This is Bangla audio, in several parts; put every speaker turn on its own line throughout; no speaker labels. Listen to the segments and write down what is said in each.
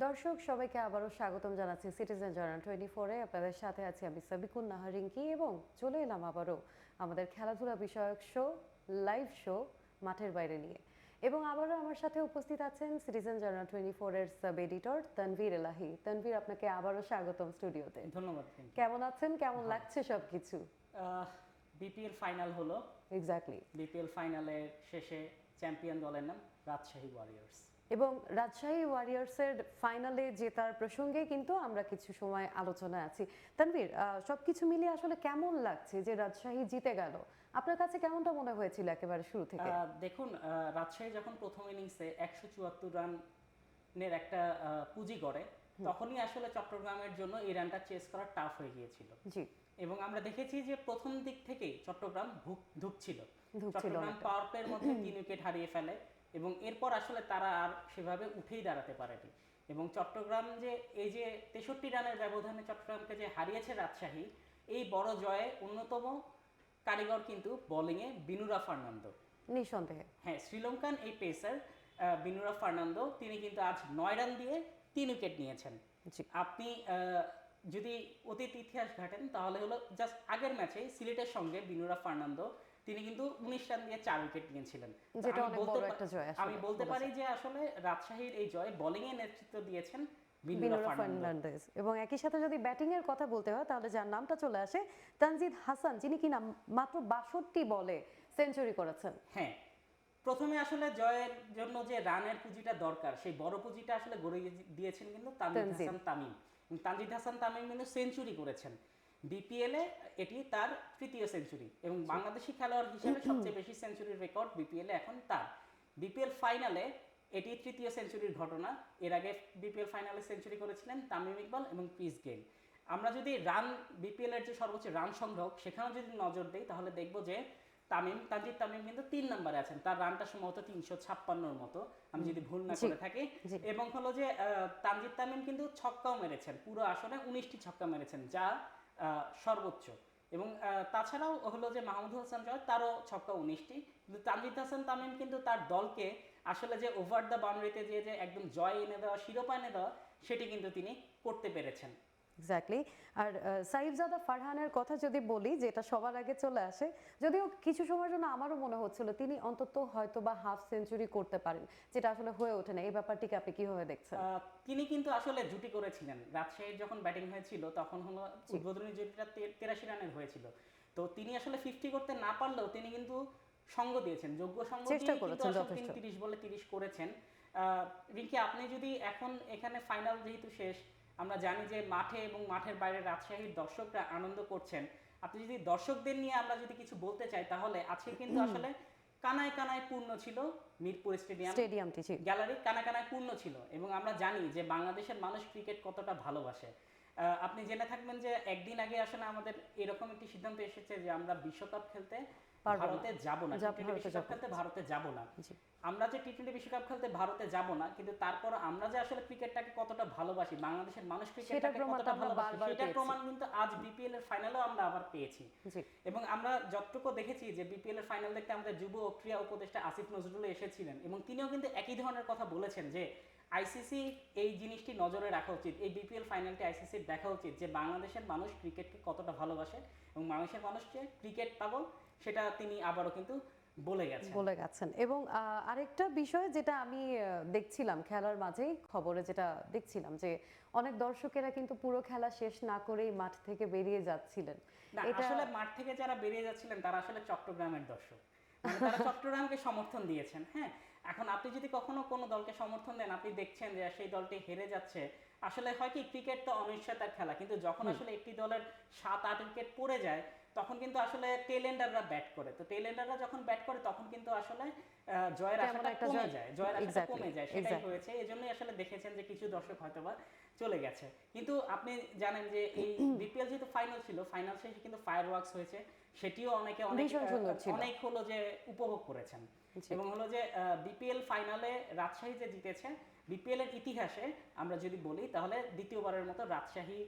দর্শক সবাইকে আবারও স্বাগতম জানাচ্ছি সিটিজেন জার্নাল 24-এ। আপনাদের সাথে আছি আমি সাবিকুন নাহার রিঙ্কি এবং চলে এলাম আবারও আমাদের খেলাধুলা বিষয়ক শো, লাইভ শো মাঠের বাইরে নিয়ে। এবং আবারও আমার সাথে উপস্থিত আছেন সিটিজেন জার্নাল 24-এর সাব এডিটর তানভীর এলাহি। তানভীর, আপনাকে আবারও স্বাগতম স্টুডিওতে।
ধন্যবাদ।
কেমন আছেন, কেমন লাগছে সবকিছু?
বিপিএল ফাইনাল হলো।
এক্স্যাক্টলি।
বিপিএল ফাইনালের শেষে চ্যাম্পিয়ন দলের নাম রাজশাহী ওয়ারিয়র্স।
এবং রাজশাহী ওয়ারিয়র্সের ফাইনালে জেতার প্রসঙ্গে কিন্তু আমরা কিছু সময় আলোচনায় আছি। তানভীর, সবকিছু মিলিয়ে আসলে কেমন লাগছে যে রাজশাহী জিতে গেল? আপনার কাছে কেমনটা মনে হয়েছিল একেবারে শুরু থেকে?
দেখুন, রাজশাহী যখন প্রথম ইনিংসে 174 রানের একটা পুঁজি গড়ে, তখনই আসলে চট্টগ্রামের জন্য এই রানটা চেস করা টাফ হয়ে গিয়েছিল।
জি।
এবং আমরা দেখেছি যে প্রথম দিক থেকেই চট্টগ্রাম ধুঁকছিল। চট্টগ্রাম
অনেকটা।
পাওয়ার প্লের মধ্যে 3 উইকেট হারিয়ে ফেলে এবং এরপর আসলে তারা আর সেভাবে উঠেই দাঁড়াতে পারেনি। এবং চট্টগ্রাম যে এই যে 63 রানের ব্যবধানে চট্টগ্রামকে যে হারিয়েছে রাজশাহী, এই বড় জয়ে অন্যতম কারিগর কিন্তু বোলিংয়ে বিনুরা ফার্নান্দো।
নিঃসন্দেহে।
হ্যাঁ, শ্রীলঙ্কান এই পেসার বিনুরা ফার্নান্দো, তিনি কিন্তু আজ 9 রান দিয়ে 3 উইকেট নিয়েছেন।
জি।
আপনি যদি অতীত ইতিহাস ঘাটেন তাহলে হলো জাস্ট আগের ম্যাচে সিলেটের সঙ্গে বিনুরা ফার্নান্দো তিনি কিন্তু 19 রান দিয়ে 4 উইকেট নিয়েছিলেন।
যেটা অনেক বড় একটা জয় আসলে।
আমি বলতে পারি যে আসলে রাজশাহীর এই জয় বোলিং এ নেতৃত্ব দিয়েছেন
বিনুরা ফার্নান্দেজ। এবং একই সাথে যদি ব্যাটিং এর কথা বলতে হয় তাহলে যার নামটা চলে আসে তানজিদ হাসান, যিনি কিনা মাত্র 62 বলে সেঞ্চুরি করেছেন।
হ্যাঁ, প্রথমে আসলে জয়ের জন্য যে রানের পুঁজিটা দরকার, সেই বড় পুঁজিটা আসলে গড়ে দিয়েছেন কিন্তু তানজিদ হাসান তামিম। তানজিদ হাসান তামিম কিন্তু সেঞ্চুরি করেছেন বিপিএল এ, এটি তার তৃতীয় সেঞ্চুরি এবং বাংলাদেশি খেলোয়াড় হিসেবে সবচেয়ে বেশি সেঞ্চুরির রেকর্ড বিপিএল এ এখন তার। বিপিএল ফাইনালে এটি তৃতীয় সেঞ্চুরির ঘটনা। এর আগে বিপিএল ফাইনালে সেঞ্চুরি করেছিলেন তামিম ইকবাল এবং ক্রিস গেইল। আমরা যদি রান বিপিএল এর যে সর্বোচ্চ রান সংগ্রহ সেখানেও যদি নজর দেই তাহলে দেখব যে তানজিদ তামিম কিন্তু 3 নম্বরে আছেন। তার রানটা সম্ভবত 356-র মতো, আমি যদি ভুল না করে থাকি। এবং হলো যে তানজিদ তামিম কিন্তু ছক্কাও মেরেছেন, পুরো আসরে 19টি ছক্কা মেরেছেন, যা সর্বোচ্চ। এবং তাছাড়াও হলো যে মাহমুদুল হাসান জয়, তারও ছক্কা 19টি। কিন্তু তানজিদ হাসান তামিম কিন্তু তার দলকে আসলে যে ওভার দ্য বাউন্ডারিতে যে একদম জয় এনে দেওয়া, শিরোপা এনে দেওয়া, সেটি কিন্তু তিনি করতে পেরেছেন।
এক্স্যাক্টলি। আর সাইফজাদা ফারহানের কথা যদি বলি, যেটা সবার আগে চলে আসে, যদিও কিছু সময়ের জন্য আমারও মনে হচ্ছিল তিনি অন্তত হয়তো বা হাফ সেঞ্চুরি করতে পারেন, যেটা আসলে হয়ে ওঠে না। এই ব্যাপারটিকে আপনি কিভাবে দেখছেন?
তিনি কিন্তু আসলে জুটি করেছিলেন। রাজশাহীর যখন ব্যাটিং হয়েছিল তখন হলো উদ্বোধনী জুটিটা 83 রানের হয়েছিল। তো তিনি আসলে 50 করতে না পারলেও তিনি কিন্তু সঙ্গ দিয়েছেন, যোগ্য সঙ্গ দিয়ে কিন্তু আসলে তিনি 30 বলে 30 করেছেন। রিঙ্কি, আপনি যদি এখন এখানে ফাইনাল যেহেতু শেষ, আমরা জানি যে মাঠে এবং মাঠের বাইরে রাজশাহীর দর্শকরা আনন্দ করছেন। আপনি যদি দর্শকদের নিয়ে আমরা যদি কিছু বলতে চাই তাহলে আজকে কিন্তু আসলে কানায় কানায় পূর্ণ ছিল মিরপুর স্টেডিয়ামটি। গ্যালারি কানায় কানায় পূর্ণ ছিল এবং আমরা জানি যে বাংলাদেশের মানুষ ক্রিকেট কতটা ভালোবাসে। আপনি জেনে থাকবেন যে একদিন আগে আসলে আমাদের এরকম একটি সিদ্ধান্ত এসেছে যে আমরা বিশ্বকাপ খেলতে ভারতে যাব না, টি-টোয়েন্টি বিশ্বকাপ খেলতে ভারতে যাব না। আমরা যে টি-টোয়েন্টি বিশ্বকাপ খেলতে ভারতে যাব না, কিন্তু তারপর আমরা যে আসলে ক্রিকেটটাকে কতটা ভালোবাসি, বাংলাদেশের মানুষ ক্রিকেটটাকে কতটা ভালোবাসে, সেটার প্রমাণ কিন্তু আজ বিপিএল এর ফাইনালেও আমরা আবার পেয়েছি। এবং আমরা যতটুকু দেখেছি যে বিপিএল এর ফাইনাল দেখতে আমাদের যুব ও ক্রীড়া উপদেষ্টা আসিফ নজরুল এসেছিলেন এবং তিনিও কিন্তু একই ধরনের কথা বলেছেন যে আইসিসি এই জিনিসটি নজরে রাখা উচিত, এই বিপিএল ফাইনালটি আইসিসির দেখা উচিত যে বাংলাদেশের মানুষ ক্রিকেটকে কতটা ভালোবাসে এবং বাংলাদেশের মানুষ যে ক্রিকেট পাগল, সেটা তিনি আবারও কিন্তু বলে গেছেন।
এবং আরেকটা বিষয় যেটা আমি দেখছিলাম খেলার মাঝেই, খবরে যেটা দেখছিলাম যে অনেক দর্শকেরা কিন্তু পুরো খেলা শেষ না করেই মাঠ থেকে বেরিয়ে যাচ্ছিলেন।
এটা আসলে মাঠ থেকে যারা বেরিয়ে যাচ্ছিলেন তারা আসলে চট্টগ্রামের দর্শক, মানে তারা চট্টগ্রামকে সমর্থন দিয়েছেন। হ্যাঁ, এখন আপনি যদি কখনো কোনো দলকে সমর্থন দেন, আপনি দেখছেন যে সেই দলটি হেরে যাচ্ছে, আসলে হয় কি, ক্রিকেট তো অনিশ্চয়তার খেলা, কিন্তু যখন আসলে একটি দলের 7-8 উইকেট পড়ে যায় তখন কিন্তু আসলে টেল এন্ডাররা ব্যাট করে। তো টেল এন্ডাররা যখন ব্যাট করে তখন কিন্তু আসলে জয়ের আশাটা কমে যায়, সেটাই হয়েছে। এজন্যই আসলে দেখেছেন যে কিছু দর্শক হয়তোবা চলে গেছে। কিন্তু আপনি জানেন যে এই বিপিএল যেহেতু ফাইনাল ছিল, ফাইনাল শেষে কিন্তু ফায়ারওয়ার্কস হয়েছে, সেটিও অনেক হলো যে উপভোগ করেছেন। এবং হলো যে বিপিএল ফাইনালে রাজশাহী যে জিতেছে, বিপিএল এর ইতিহাসে আমরা যদি বলি তাহলে দ্বিতীয়বারের মতো রাজশাহী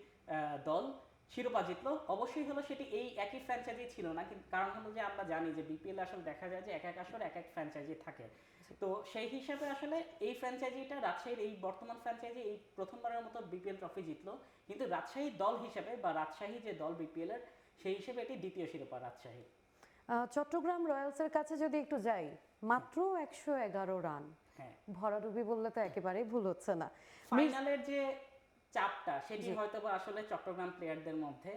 দল শিরোপা জিতলো। অবশ্যই হলো সেটি এই একই ফ্র্যাঞ্চাইজি ছিল না, কিন্তু কারণ হলো যে আমরা জানি যে বিপিএল আসলে দেখা যায় যে এক এক আসর এক এক ফ্র্যাঞ্চাইজি থাকে। তো সেই হিসাবে আসলে এই ফ্র্যাঞ্চাইজিটা, রাজশাহীর এই বর্তমান ফ্র্যাঞ্চাইজি এই প্রথমবারের মতো বিপিএল ট্রফি জিতলো, কিন্তু রাজশাহী দল হিসেবে বা রাজশাহী যে দল বিপিএল এর, সেই হিসেবে এটি দ্বিতীয় শিরোপা রাজশাহী।
চট্টগ্রাম রয়্যালসের কাছে যদি একটু যাই, মাত্র 111 রান,
হ্যাঁ,
ভরাডুবি বললে তো একেবারেই ভুল হচ্ছে না।
ফাইনালের যে চাপটা সেটি হয়তো বা আসলে চট্টগ্রাম প্লেয়ারদের মধ্যে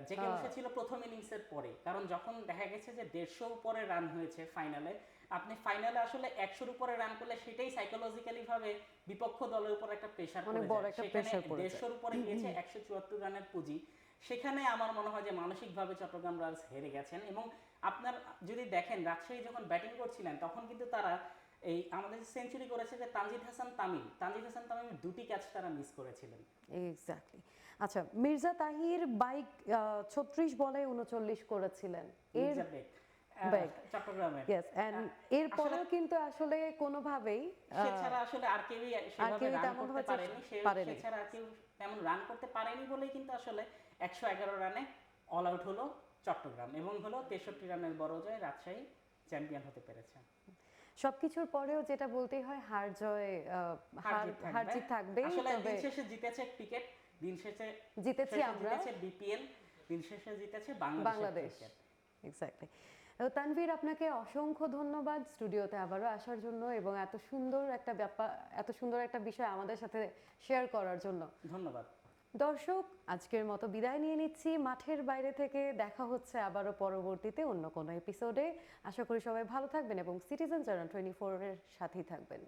জেগে বসেছিল প্রথম ইনিংসের পরে, কারণ যখন দেখা গেছে যে 150 উপরে রান হয়েছে ফাইনালে, আপনি ফাইনালে আসলে 100-র উপরে রান করলে সেটাই সাইকোলজিক্যালি ভাবে বিপক্ষ দলের উপর একটা প্রেসার
অনেক
পড়ে
বড়
যায়।
একটা
সেখানে
প্রেসার পড়ে যায়।
150-র উপরে গিয়েছে 174 রানের পুঁজি, সেখানে আমার মনে হয় যে মানসিকভাবে চট্টগ্রাম রয়্যালস হেরে গেছেন। এবং আপনার যদি দেখেন রাজশাহী যখন ব্যাটিং করছিলেন তখন কিন্তু তারা এই আমাদের সেঞ্চুরি করেছে যে তানজিদ হাসান তামিমের দুটি ক্যাচ তারা মিস করেছিলেন।
এক্স্যাক্টলি। আচ্ছা, মির্জা তাহির বাইক 36 বলে 39 করেছিলেন এর
মির্জা বেগ,
বেগ
চট্টগ্রামের।
ইয়েস, এন্ড এরপরেও কিন্তু আসলে কোনোভাবেই
সে ছাড়া আসলে আর কেউই সেভাবে
কেউই
রান
তেমন
করতে
হচ্ছে
পারেনি।
পারেনি।
সে ছাড়া আর কেউ তেমন রান করতে পারেনি বলেই কিন্তু আসলে 111 রানে অল আউট হলো চট্টগ্রাম, এবং হলো 63 রানের বড় জয়, রাজশাহী চ্যাম্পিয়ন হতে পেরেছে।
সবকিছুর পরেও যেটা বলতেই হয়, হার জয় হার জিত থাকবেই।
আসলে
তবে
দিন শেষে জিতেছে ক্রিকেট, দিন শেষে
জিতেছি আমরা,
জিতেছে বিপিএল, দিন শেষে জিতেছে
বাংলাদেশ।
ক্রিকেট।
এক্স্যাক্টলি। তানভীর, আপনাকে অসংখ্য ধন্যবাদ স্টুডিওতে আবারও আসার জন্য এবং এত সুন্দর একটা ব্যাপার, এত সুন্দর একটা বিষয় আমাদের সাথে শেয়ার করার জন্য।
ধন্যবাদ।
দর্শক, আজকের মতো বিদায় নিয়ে নিচ্ছি মাঠের বাইরে থেকে। দেখা হচ্ছে আবারও পরবর্তীতে অন্য কোনো এপিসোডে। আশা করি সবাই ভালো থাকবেন এবং সিটিজেন চ্যানেল 24 এর সাথেই থাকবেন।